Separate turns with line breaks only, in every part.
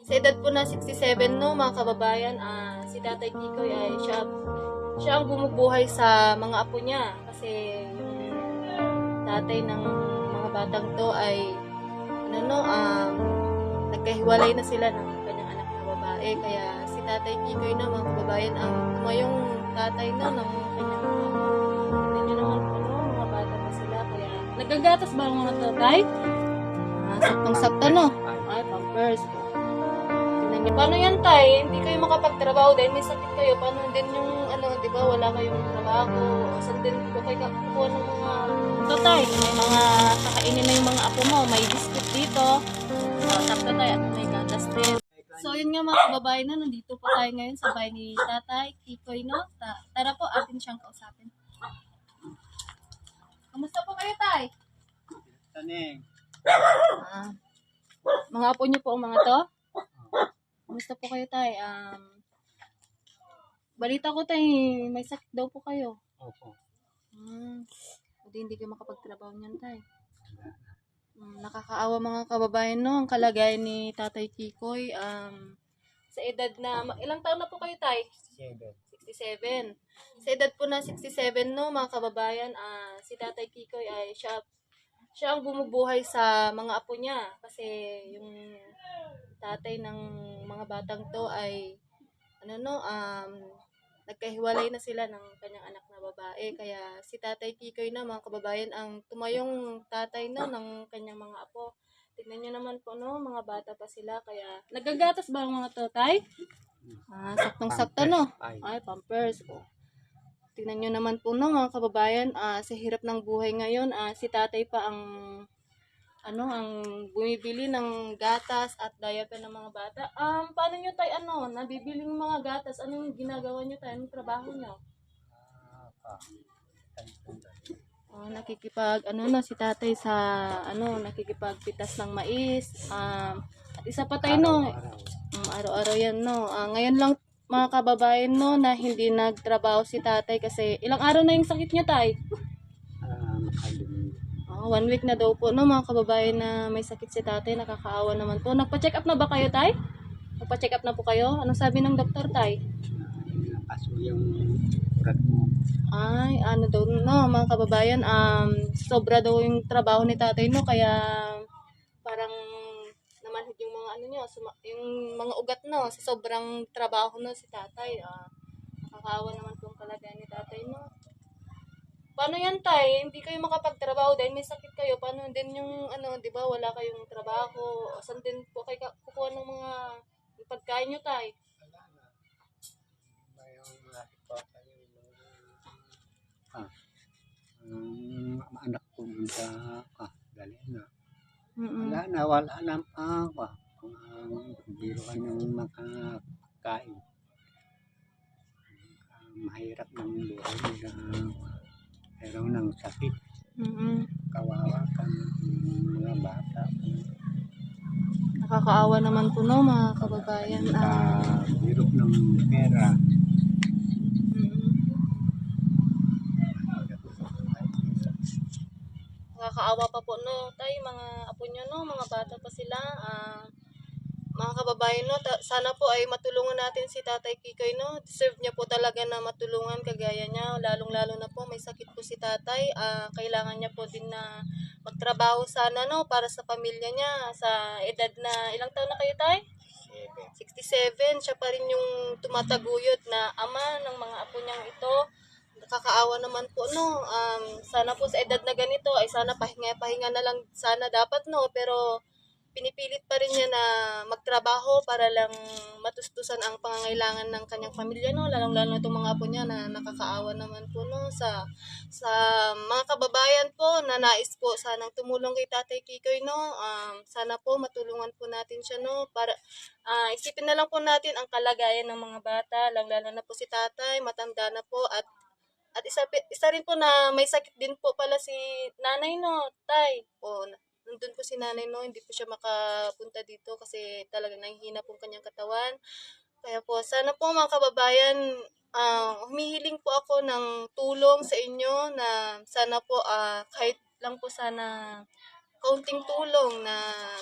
Sa edad po na 67 no, mga kababayan, si Tatay Kikoy ay siya ang bumubuhay sa mga apo niya kasi yung tatay ng mga batang to ay nagkahiwalay na sila ng kanyang anak na babae, kaya si Tatay Kikoy na, mga kababayan, ang tumayong tatay na ng kanyang mga apo. Hindi nyo naman po no, mga bata pa sila, kaya nagagatas ba ang mga tatay? Saktong-sakto no? Ay, pampers. Tingnan niyo. Paano yan, tay? Hindi kayo makapagtrabaho dahil may sakit kayo. Paano din yung, di ba, wala kayong trabaho? Saan din po kayo kukuha ng mga tatay? May mga kakainin na yung mga apo mo. May biscuit dito. Sakto tayo at may gatas din. So, yun nga mga kababayan na, nandito po tayo ngayon sa bahay ni Tatay Kikoy, no? Tara po, atin siyang kausapin. Kamusta po kayo, tay?
Taning.
Mga apo niyo po ang mga to? Kamusta po kayo, tay? Balita ko, tay, may sakit daw po kayo.
Opo.
Hindi kayo makapagtrabaho niyan, tay. Nakakaawa mga kababayan, no? Ang kalagayan ni Tatay Kikoy. Sa edad na, ilang taon na po kayo, tay? 67. Sa edad po na 67, no, mga kababayan, si Tatay Kikoy ay siya ang bumubuhay sa mga apo niya kasi yung tatay ng mga batang to ay nagkahiwalay na sila ng kanyang anak na babae, kaya si Tatay Kikoy na, mga kababayan, ang tumayong tatay no ng kanyang mga apo. Tignan nyo naman po no, mga bata pa sila, kaya nagagatas ba ang mga tatay? Saktong-sakto no? Ay, pampers. Tingnan nyo naman po no, mga kababayan, sa hirap ng buhay ngayon, si tatay pa ang bumibili ng gatas at diaper ng mga bata. Paano nyo tayo nabibili ng mga gatas? Anong ginagawa nyo tayo? Anong trabaho nyo? Si tatay sa nakikipagpitas ng mais. At isa pa tayo no, araw-araw yan no. Ngayon lang mga kababayan no, na hindi nagtrabaho si tatay kasi ilang araw na yung sakit niya, tay? 1 week na daw po no, mga kababayan, na may sakit si tatay. Nakakaawa naman po. Nagpa-check up na ba kayo, tay? Nagpa-check up na po kayo? Anong sabi ng doktor, tay?
Kaso yung urat mo.
Ay, daw no, mga kababayan, sobra daw yung trabaho ni tatay no, kaya parang namanhid yung mga yung mga ugat no, sa sobrang trabaho no si tatay. Nakakaawa naman po ang kalagayan ni tatay no. Paano yan, tay? Hindi kayo makapagtrabaho dahil may sakit kayo. Paano din yung, di ba, wala kayong trabaho? Saan din po kayo kukuha ng mga pagkain nyo, tay?
Ang anak ko munta dali na. Wala na ang biruan yung makakain. Mahirap ng buhay nila. Meron ng sakit. Kawawa kan mga bata.
Nakakaawa naman po no, mga kababayan.
Biro ng pera.
Nakakaawa pa po no, tay, mga apo nyo no, mga bata pa sila. Mga kababayan no, sana po ay matulungan natin si Tatay Kikoy no. Deserve niya po talaga na matulungan kagaya niya, lalong-lalo na po may sakit po si tatay. Kailangan niya po din na magtrabaho sana no, para sa pamilya niya. Sa edad na, ilang taon na kayo, tay? 67. Siya pa rin yung tumataguyod na ama ng mga apo niyang ito. Nakakaawa naman po no. Sana po sa edad na ganito ay sana pahinga na lang sana dapat no, pero pinipilit pa rin niya na magtrabaho para lang matustusan ang pangangailangan ng kanyang pamilya no, lalong-lalo na itong mga apo niya na nakakaawa naman po no. Sa mga kababayan po na nais po sanang tumulong kay Tatay Kikoy no, sana po matulungan po natin siya no, para isipin na lang po natin ang kalagayan ng mga bata, lalo na po si tatay, matanda na po, at isa rin po na may sakit din po pala si nanay no, tay. Nandun po si nanay no, hindi po siya makapunta dito kasi talagang nahihina po kanyang katawan. Kaya po, sana po mga kababayan, humihiling po ako ng tulong sa inyo na sana po kahit lang po sana kaunting tulong na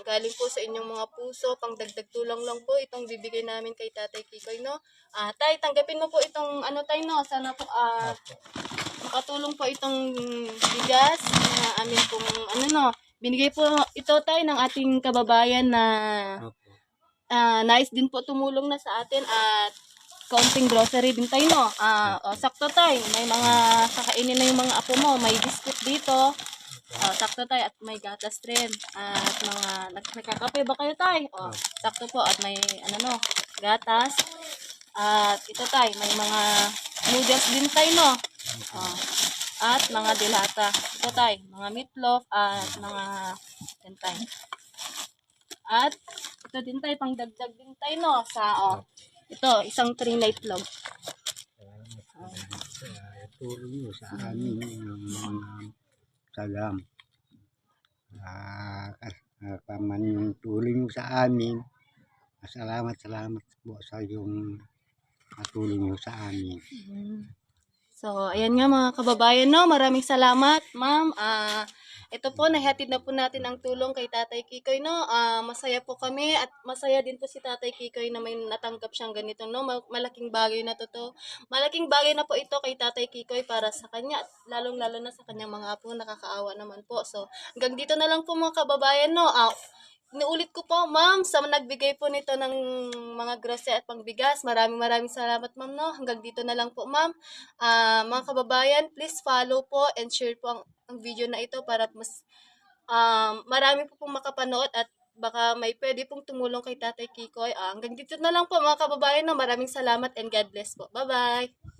galing po sa inyong mga puso, pangdagdag tulong lang po itong bibigay namin kay Tatay Kikoy, no? Tay, tanggapin mo po itong ano tay, no? Sana po makatulong po itong bigas na amin pong ano, no? Binigay po ito tay ng ating kababayan na
Opo.
nais din po tumulong na sa atin at kaunting grocery din tayo, no? Sakto tayo. May mga kakainin na yung mga apo mo. May biscuit dito. Sakto tayo. At may gatas rin. At mga nagkakape ba kayo tayo? Sakto po. At may ano no, gatas. At ito tayo. May mga noodles din tayo, no? At mga dilata. Ito tayo. Mga meatloaf at mga tayo. At ito din tayo. Pangdagdag din tayo, no? Ito, isang tray na itlog.
Tulong nyo sa amin ng mga sagam. Paman tulong nyo sa amin. Salamat po sa yung tulong nyo sa amin.
So, ayan nga mga kababayan, no? Maraming salamat, ma'am. Ito po, nahihatid na po natin ang tulong kay Tatay Kikoy, no? Masaya po kami at masaya din po si Tatay Kikoy na may natanggap siyang ganito, no? Malaking bagay na to. Malaking bagay na po ito kay Tatay Kikoy para sa kanya at lalong-lalo na sa kanyang mga apo, nakakaawa naman po. So, hanggang dito na lang po mga kababayan, no? Inuulit ko po, ma'am, sa nagbigay po nito ng mga grocery at pangbigas. Maraming salamat, ma'am, no? Hanggang dito na lang po, ma'am. Mga kababayan, please follow po and share po ang video na ito para mas marami po pong makapanood at baka may pwede pong tumulong kay Tatay Kikoy. Hanggang dito na lang po, mga kababayan, no? Maraming salamat and God bless po. Bye-bye!